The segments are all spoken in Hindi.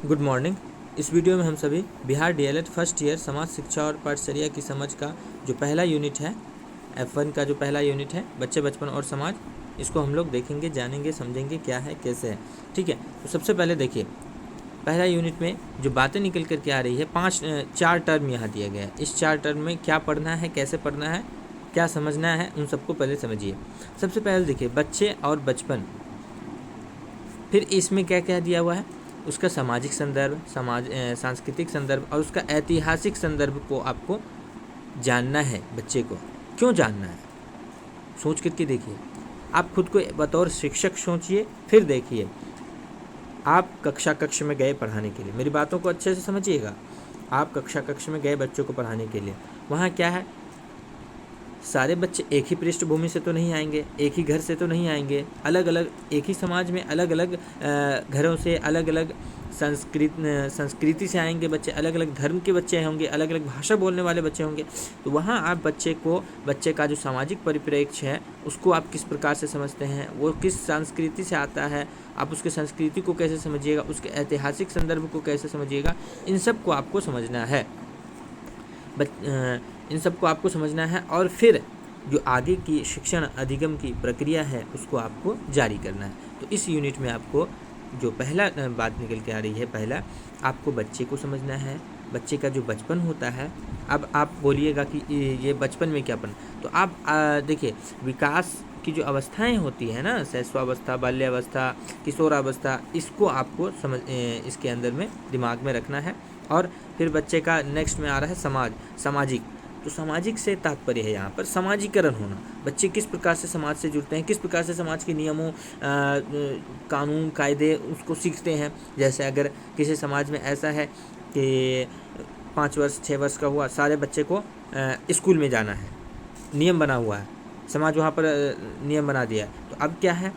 Good morning. इस वीडियो में हम सभी बिहार डीएलएड फर्स्ट ईयर समाज शिक्षा और पाठचर्या की समझ का जो पहला यूनिट है, F1 का जो पहला यूनिट है बच्चे, बचपन और समाज, इसको हम लोग देखेंगे, जानेंगे, समझेंगे क्या है, कैसे है। ठीक है, तो सबसे पहले देखिए, पहला यूनिट में जो बातें निकल कर के आ रही है, चार टर्म यहाँ दिया गया है। इस 4 टर्म में क्या पढ़ना है, कैसे पढ़ना है, क्या समझना है, उन सबको पहले समझिए। सबसे पहले देखिए बच्चे और बचपन, फिर इसमें क्या क्या दिया हुआ है, उसका सामाजिक संदर्भ, सांस्कृतिक संदर्भ और उसका ऐतिहासिक संदर्भ को आपको जानना है। बच्चे को क्यों जानना है, सोच करके देखिए। आप खुद को बतौर शिक्षक सोचिए, फिर देखिए। आप कक्ष में गए पढ़ाने के लिए, मेरी बातों को अच्छे से समझिएगा। आप कक्ष में गए बच्चों को पढ़ाने के लिए, वहाँ क्या है, सारे बच्चे एक ही पृष्ठभूमि से तो नहीं आएंगे, एक ही घर से तो नहीं आएंगे, अलग अलग, एक ही समाज में अलग अलग घरों से, अलग अलग संस्कृति से आएंगे बच्चे, अलग अलग धर्म के बच्चे होंगे, अलग अलग भाषा बोलने वाले बच्चे होंगे। तो वहाँ आप बच्चे का जो सामाजिक परिप्रेक्ष्य है उसको आप किस प्रकार से समझते हैं, वो किस संस्कृति से आता है, आप उसके संस्कृति को कैसे समझिएगा, उसके ऐतिहासिक संदर्भ को कैसे समझिएगा, इन सब को आपको समझना है। इन सबको आपको समझना है और फिर जो आगे की शिक्षण अधिगम की प्रक्रिया है उसको आपको जारी करना है। तो इस यूनिट में आपको जो पहला बात निकल के आ रही है, पहला आपको बच्चे को समझना है, बच्चे का जो बचपन होता है। अब आप बोलिएगा कि ये बचपन में क्या पढ़ना, तो आप देखिए, विकास की जो अवस्थाएं होती है ना, शैशवावस्था, बाल्यावस्था, किशोरावस्था, इसको आपको इसके अंदर में दिमाग में रखना है। और फिर बच्चे का नेक्स्ट में आ रहा है सामाजिक। तो सामाजिक से तात्पर्य है यहाँ पर समाजीकरण होना। बच्चे किस प्रकार से समाज से जुड़ते हैं, किस प्रकार से समाज के नियमों, कानून, कायदे उसको सीखते हैं। जैसे अगर किसी समाज में ऐसा है कि 5 वर्ष 6 वर्ष का हुआ, सारे बच्चे को स्कूल में जाना है, नियम बना हुआ है, समाज वहाँ पर नियम बना दिया है। तो अब क्या है,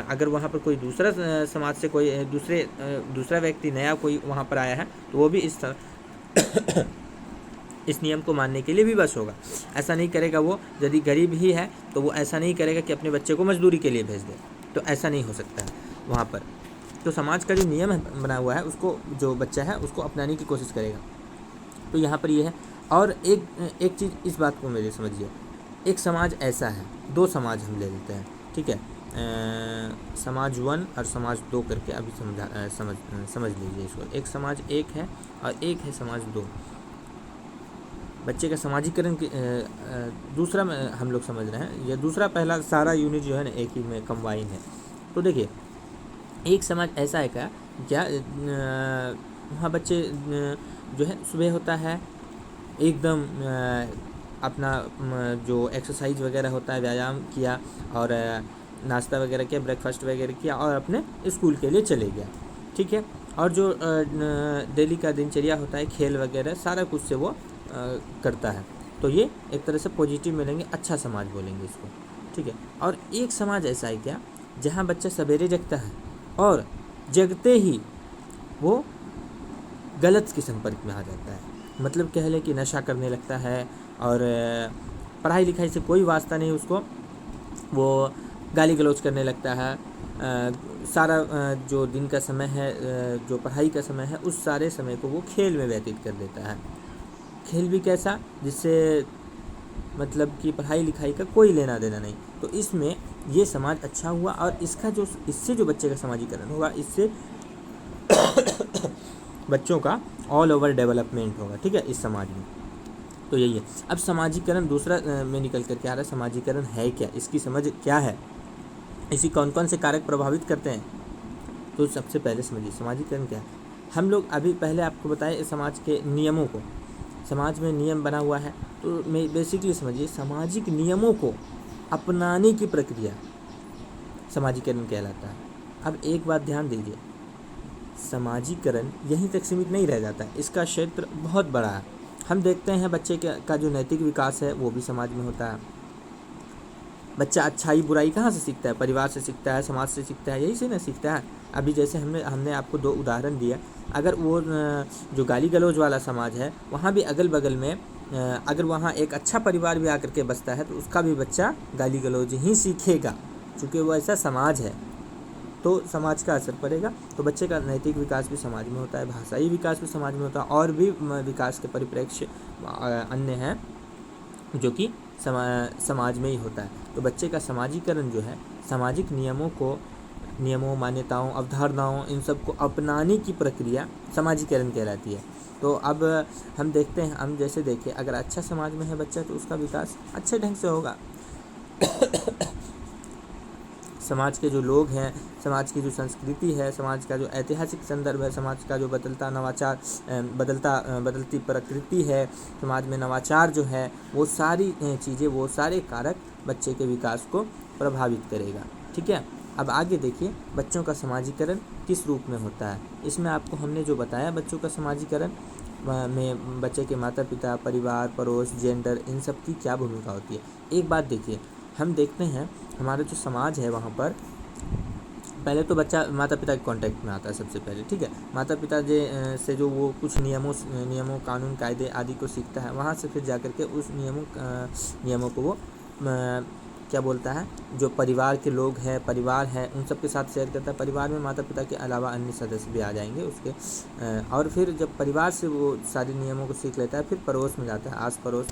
अगर वहाँ पर कोई दूसरा समाज से कोई दूसरा व्यक्ति नया कोई वहाँ पर आया है, तो वो भी इस तरह इस नियम को मानने के लिए विवश होगा। ऐसा नहीं करेगा वो, यदि गरीब ही है तो वो ऐसा नहीं करेगा कि अपने बच्चे को मजदूरी के लिए भेज दे, तो ऐसा नहीं हो सकता है वहाँ पर। तो समाज का जो नियम बना हुआ है उसको जो बच्चा है उसको अपनाने की कोशिश करेगा। तो यहाँ पर ये है। और एक चीज़ इस बात को मेरे समझिए, एक समाज ऐसा है, 2 समाज हम ले लेते हैं, ठीक है, समाज 1 और समाज 2 करके अभी समझ लीजिए इसको। एक समाज 1 है और एक है समाज 2। बच्चे का समाजीकरण दूसरा में हम लोग समझ रहे हैं, ये दूसरा पहला सारा यूनिट जो है ना एक ही में कंबाइन है। तो देखिए, एक समाज ऐसा है क्या वहाँ बच्चे जो है सुबह होता है एकदम अपना जो एक्सरसाइज वगैरह होता है, व्यायाम किया और नाश्ता वगैरह किया, ब्रेकफास्ट वगैरह किया और अपने स्कूल के लिए चले गया, ठीक है। और जो डेली का दिनचर्या होता है, खेल वगैरह सारा कुछ से वो करता है। तो ये एक तरह से पॉजिटिव मिलेंगे, अच्छा समाज बोलेंगे इसको, ठीक है। और एक समाज ऐसा है क्या, जहाँ बच्चा सवेरे जगता है और जगते ही वो गलत के संपर्क में आ जाता है। मतलब कह लें कि नशा करने लगता है और पढ़ाई लिखाई से कोई वास्ता नहीं उसको, वो गाली गलौज करने लगता है। सारा जो दिन का समय है, जो पढ़ाई का समय है, उस सारे समय को वो खेल में व्यतीत कर देता है। खेल भी कैसा, जिससे मतलब कि पढ़ाई लिखाई का कोई लेना देना नहीं। तो इसमें ये समाज अच्छा हुआ और इससे जो बच्चे का समाजीकरण होगा, इससे बच्चों का ऑल ओवर डेवलपमेंट होगा, ठीक है, इस समाज में। तो यही है। अब समाजीकरण दूसरा में निकल करके आ रहा है, समाजीकरण है क्या, इसकी समझ क्या है, इसी कौन कौन से कारक प्रभावित करते हैं। तो सबसे पहले समझिए समाजीकरण क्या है। हम लोग अभी पहले आपको बताए समाज के नियमों को, समाज में नियम बना हुआ है, तो बेसिकली समझिए सामाजिक नियमों को अपनाने की प्रक्रिया समाजीकरण कहलाता है। अब एक बात ध्यान दीजिए, समाजीकरण यहीं तक सीमित नहीं रह जाता है, इसका क्षेत्र बहुत बड़ा है। हम देखते हैं बच्चे का जो नैतिक विकास है वो भी समाज में होता है। बच्चा अच्छाई बुराई कहाँ से सीखता है, परिवार से सीखता है, समाज से सीखता है, यही से ना सीखता है। अभी जैसे हमने आपको 2 उदाहरण दिया। अगर वो जो गाली गलौज वाला समाज है, वहाँ भी अगल बगल में अगर वहाँ एक अच्छा परिवार भी आकर के बसता है तो उसका भी बच्चा गाली गलौज ही सीखेगा, क्योंकि वो ऐसा समाज है। तो समाज का असर पड़ेगा। तो बच्चे का नैतिक विकास भी समाज में होता है, भाषाई विकास भी समाज में होता है, और भी विकास के परिप्रेक्ष्य अन्य हैं जो कि समाज में ही होता है। तो बच्चे का समाजीकरण जो है, सामाजिक नियमों, मान्यताओं, अवधारणाओं, इन सब को अपनाने की प्रक्रिया समाजीकरण कहलाती है। तो अब हम देखते हैं, हम जैसे देखें, अगर अच्छा समाज में है बच्चा तो उसका विकास अच्छे ढंग से होगा। समाज के जो लोग हैं, समाज की जो संस्कृति है, समाज का जो ऐतिहासिक संदर्भ है, समाज का जो बदलती प्रकृति है, समाज में नवाचार जो है, वो सारी चीज़ें, वो सारे कारक बच्चे के विकास को प्रभावित करेगा। ठीक है, अब आगे देखिए बच्चों का समाजीकरण किस रूप में होता है। इसमें आपको हमने जो बताया, बच्चों का समाजीकरण में बच्चे के माता पिता, परिवार, पड़ोस, जेंडर, इन सब की क्या भूमिका होती है। एक बात देखिए, हम देखते हैं हमारा जो समाज है वहाँ पर पहले तो बच्चा माता पिता के कांटेक्ट में आता है सबसे पहले। ठीक है, माता पिता से जो वो कुछ नियमों, कानून, कायदे आदि को सीखता है, वहाँ से फिर जाकर के उस नियमों को वो क्या बोलता है, जो परिवार के लोग हैं, परिवार है, उन सब के साथ शेयर करता है। परिवार में माता पिता के अलावा अन्य सदस्य भी आ जाएंगे उसके, और फिर जब परिवार से वो सारे नियमों को सीख लेता है, फिर पड़ोस में जाता है, आस पड़ोस,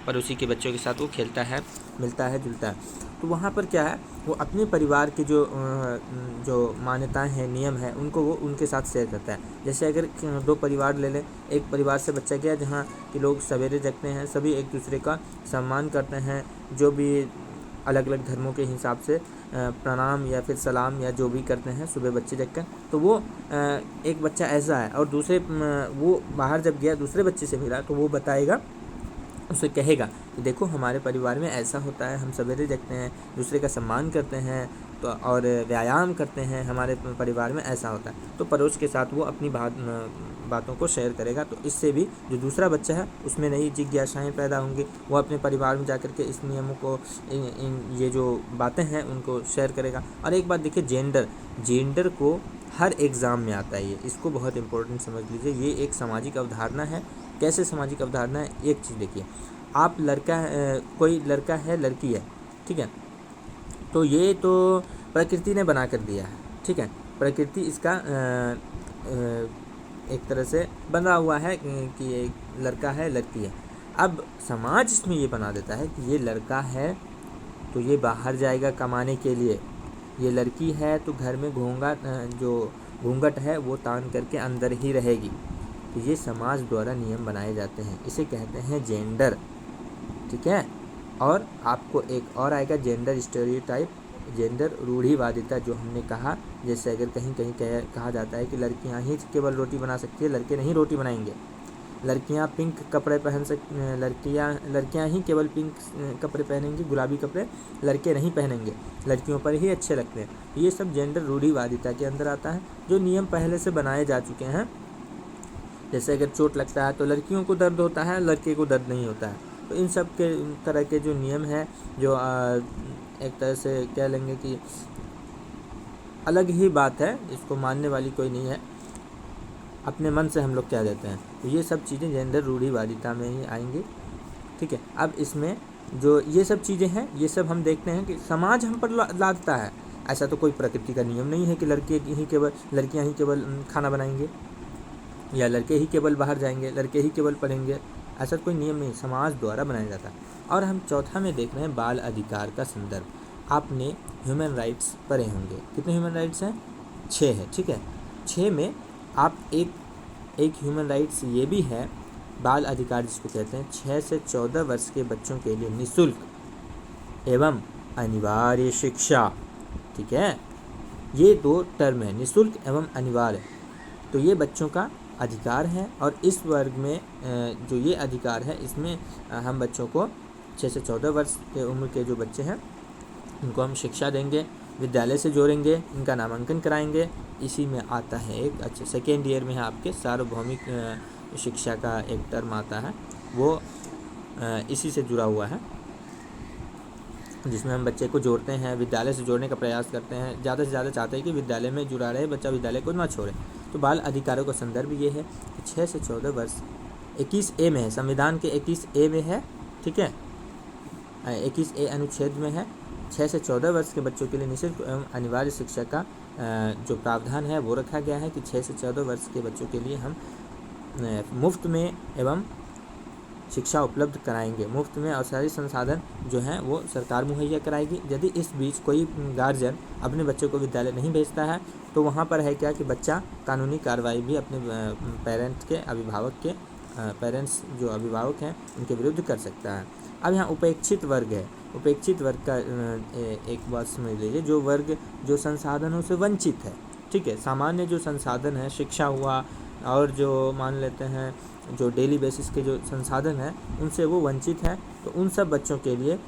पड़ोसी के बच्चों के साथ वो खेलता है, मिलता है, जुलता है। तो वहाँ पर क्या है, वो अपने परिवार की जो मान्यताएं हैं, नियम है, उनको वो उनके साथ शेयर करता है। जैसे अगर दो परिवार ले लें, एक परिवार से बच्चा गया जहाँ के लोग सवेरे जगते हैं, सभी एक दूसरे का सम्मान करते हैं, जो भी अलग अलग धर्मों के हिसाब से प्रणाम या फिर सलाम या जो भी करते हैं सुबह बच्चे जगकर। तो वो एक बच्चा ऐसा है, और दूसरे वो बाहर जब गया दूसरे बच्चे से मिला, तो वो बताएगा, उसे कहेगा कि देखो हमारे परिवार में ऐसा होता है, हम सवेरे जगते हैं, दूसरे का सम्मान करते हैं, तो और व्यायाम करते हैं, हमारे परिवार में ऐसा होता है। तो पड़ोस के साथ वो अपनी बातों को शेयर करेगा। तो इससे भी जो दूसरा बच्चा है उसमें नई जिज्ञासाएँ पैदा होंगी, वो अपने परिवार में जाकर के इस नियमों को, ये जो बातें हैं उनको शेयर करेगा। और एक बात देखिए, जेंडर को हर एग्ज़ाम में आता है, ये इसको बहुत इंपॉर्टेंट समझ लीजिए। ये एक सामाजिक अवधारणा है। कैसे सामाजिक अवधारणा है, एक चीज़ देखिए, आप कोई लड़का है, लड़की है, ठीक है, तो ये तो प्रकृति ने बना कर दिया है। ठीक है, प्रकृति इसका एक तरह से बना हुआ है कि एक लड़का है, लड़की है। अब समाज इसमें ये बना देता है कि ये लड़का है तो ये बाहर जाएगा कमाने के लिए, ये लड़की है तो घर में घूंघट है वो तान करके अंदर ही रहेगी। तो ये समाज द्वारा नियम बनाए जाते हैं, इसे कहते हैं जेंडर। ठीक है, और आपको एक और आएगा जेंडर स्टेरियोटाइप, जेंडर रूढ़िवादिता, जो हमने कहा। जैसे अगर कहीं कहा जाता है कि लड़कियां ही केवल रोटी बना सकती है, लड़के नहीं रोटी बनाएंगे, लड़कियां पिंक कपड़े पहन लड़कियां ही केवल पिंक कपड़े पहनेंगी, गुलाबी कपड़े लड़के नहीं पहनेंगे, लड़कियों पर ही अच्छे लगते हैं। ये सब जेंडर रूढ़िवादिता के अंदर आता है, जो नियम पहले से बनाए जा चुके हैं। जैसे अगर चोट लगता है तो लड़कियों को दर्द होता है, लड़के को दर्द नहीं होता है। तो इन सब के तरह के जो नियम हैं, जो एक तरह से कह लेंगे कि अलग ही बात है, इसको मानने वाली कोई नहीं है, अपने मन से हम लोग कह देते हैं। तो ये सब चीज़ें जेंडर रूढ़िवादिता में ही आएंगी। ठीक है, अब इसमें जो ये सब चीज़ें हैं, ये सब हम देखते हैं कि समाज हम पर लादता है। ऐसा तो कोई प्रकृति का नियम नहीं है कि लड़कियाँ ही केवल खाना बनाएंगे, या लड़के ही केवल बाहर जाएंगे, लड़के ही केवल पढ़ेंगे, ऐसा कोई नियम नहीं, समाज द्वारा बनाया जाता है। और हम चौथा में देख रहे हैं बाल अधिकार का संदर्भ। आपने ह्यूमन राइट्स पढ़े होंगे, कितने ह्यूमन राइट्स हैं? 6 है। ठीक है, 6 में आप एक ह्यूमन राइट्स ये भी है, बाल अधिकार जिसको कहते हैं, 6 से 14 वर्ष के बच्चों के लिए निःशुल्क एवं अनिवार्य शिक्षा। ठीक है, ये 2 टर्म है, निःशुल्क एवं अनिवार्य। तो ये बच्चों का अधिकार है, और इस वर्ग में जो ये अधिकार है, इसमें हम बच्चों को 6 से 14 वर्ष के उम्र के जो बच्चे हैं उनको हम शिक्षा देंगे, विद्यालय से जोड़ेंगे, इनका नामांकन कराएंगे। इसी में आता है एक अच्छा सेकेंड ईयर में है आपके सार्वभौमिक शिक्षा का एक टर्म आता है, वो इसी से जुड़ा हुआ है, जिसमें हम बच्चे को जोड़ते हैं, विद्यालय से जोड़ने का प्रयास करते हैं, ज़्यादा से ज़्यादा चाहते हैं कि विद्यालय में जुड़ा रहे बच्चा, विद्यालय को ना छोड़े। तो बाल अधिकारों का संदर्भ ये है कि 6 से 14 वर्ष 21A में है, संविधान के 21A में है। ठीक है, 21A अनुच्छेद में है 6 से 14 वर्ष के बच्चों के लिए निःशुल्क एवं अनिवार्य शिक्षा का जो प्रावधान है वो रखा गया है कि 6 से 14 वर्ष के बच्चों के लिए हम मुफ्त में एवं शिक्षा उपलब्ध कराएंगे, मुफ्त में और सारे संसाधन जो हैं वो सरकार मुहैया कराएगी। यदि इस बीच कोई गार्जियन अपने बच्चों को विद्यालय नहीं भेजता है तो वहाँ पर है क्या कि बच्चा कानूनी कार्रवाई भी अपने पेरेंट्स जो अभिभावक हैं उनके विरुद्ध कर सकता है। अब यहाँ उपेक्षित वर्ग है। उपेक्षित वर्ग का एक बात समझ लीजिए, जो वर्ग जो संसाधनों से वंचित है, ठीक है, सामान्य जो संसाधन है, शिक्षा हुआ और जो मान लेते हैं जो डेली बेसिस के जो संसाधन हैं उनसे वो वंचित हैं, तो उन सब बच्चों के लिए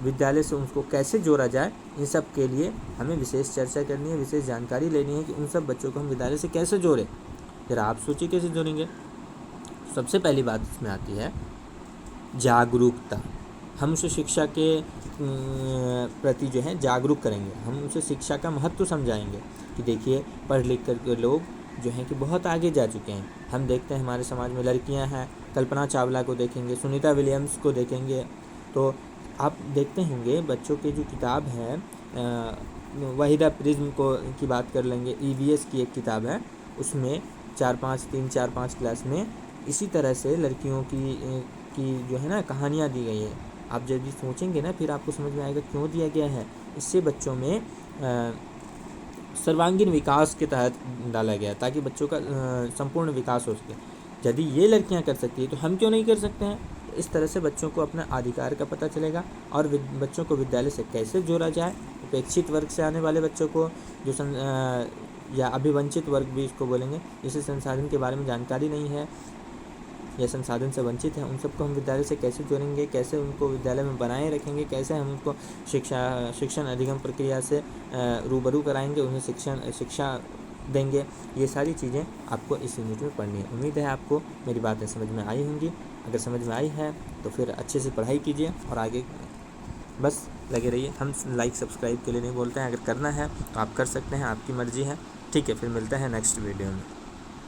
विद्यालय से उनको कैसे जोड़ा जाए, इन सब के लिए हमें विशेष चर्चा करनी है, विशेष जानकारी लेनी है कि उन सब बच्चों को हम विद्यालय से कैसे जोड़ें। जरा आप सोचिए कैसे जोड़ेंगे। सबसे पहली बात इसमें आती है जागरूकता। हम उसे शिक्षा के प्रति जो है जागरूक करेंगे, हम उसे शिक्षा का महत्व समझाएंगे कि देखिए पढ़ लिख कर के लोग जो हैं कि बहुत आगे जा चुके हैं। हम देखते हैं हमारे समाज में लड़कियां हैं, कल्पना चावला को देखेंगे, सुनीता विलियम्स को देखेंगे, तो आप देखते होंगे बच्चों की जो किताब है वहीदा प्रिज्म की बात कर लेंगे, EVS की एक किताब है, उसमें 3-4-5 क्लास में इसी तरह से लड़कियों की जो है ना कहानियाँ दी गई हैं। आप जब भी सोचेंगे ना फिर आपको समझ में आएगा क्यों दिया गया है। इससे बच्चों में सर्वांगीण विकास के तहत डाला गया ताकि बच्चों का संपूर्ण विकास हो सके। यदि ये लड़कियां कर सकती है तो हम क्यों नहीं कर सकते हैं। इस तरह से बच्चों को अपना अधिकार का पता चलेगा और बच्चों को विद्यालय से कैसे जोड़ा जाए। उपेक्षित वर्ग से आने वाले बच्चों को या अभिवंचित वर्ग भी इसको बोलेंगे, जिसे संसाधन के बारे में जानकारी नहीं है या संसाधन से वंचित है, उन सबको हम विद्यालय से कैसे जोड़ेंगे, कैसे उनको विद्यालय में बनाए रखेंगे, कैसे हम उनको शिक्षण अधिगम प्रक्रिया से रूबरू कराएंगे, उन्हें शिक्षा देंगे। ये सारी चीज़ें आपको इस यूनिट में पढ़नी है। उम्मीद है आपको मेरी बातें समझ में आई होंगी। अगर समझ में आई है तो फिर अच्छे से पढ़ाई कीजिए और आगे बस लगे रहिए। हम लाइक सब्सक्राइब के लिए नहीं बोलते हैं, अगर करना है तो आप कर सकते हैं, आपकी मर्ज़ी है। ठीक है, फिर मिलते हैं नेक्स्ट वीडियो में।